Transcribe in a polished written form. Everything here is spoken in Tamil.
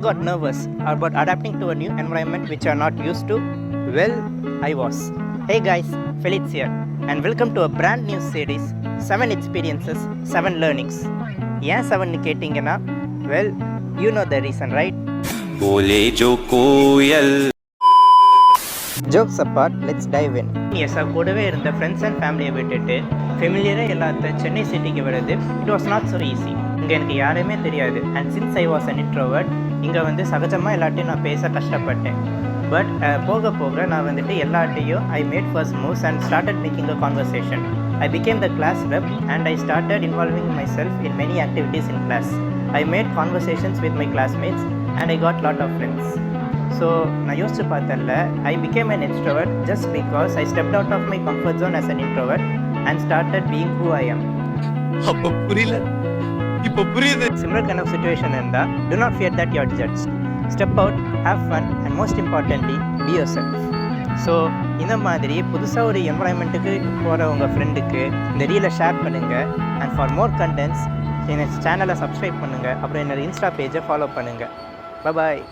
got nervous about adapting to a new environment which are not used to? Well, I was. Hey guys, Felix here and welcome to a brand new series 7 experiences, 7 learnings. ஏன் 7 கேட்டிங்கன்னா, well, you know the reason, right? बोले जो कोयल. Jokes apart, let's dive in. Yes, கூடவே இருந்த ஃப்ரெண்ட்ஸ் அண்ட் ஃபேமிலியை விட்டுட்டு ஃபெமிலியராக எல்லாத்த சென்னை சிட்டிக்கு வருது. It was not so easy. இங்கே எனக்கு யாரையுமே தெரியாது. And since I was an introvert, இங்கே சகஜமாக எல்லாட்டையும் நான் பேச கஷ்டப்பட்டேன். பட் போக போக நான் எல்லாட்டையும் I made first moves and started making a conversation. I became the class rep and I started involving myself in many activities in class. I made conversations with my classmates and I got lot of friends. So, நான் யோசிச்சு பார்த்தல, I became an extrovert just because I stepped out of my comfort zone as an introvert and started being who I am. அப்ப புரியல. இப்போ புரியுது. Similar kind of situation இருந்தா, do not fear that you are judged. Step out, have fun and most importantly, be yourself. So இந்த மாதிரி புதுசாக ஒரு என்வரான்மெண்ட்டுக்கு போகிற உங்கள் ஃப்ரெண்டுக்கு இந்த ரீலை ஷேர் பண்ணுங்கள். அண்ட் ஃபார் மோர் கண்டென்ட்ஸ் என்னோட சேனலை சப்ஸ்கிரைப் பண்ணுங்கள். அப்புறம் என்னோடய இன்ஸ்டா பேஜை ஃபாலோ பண்ணுங்கள். பாய்.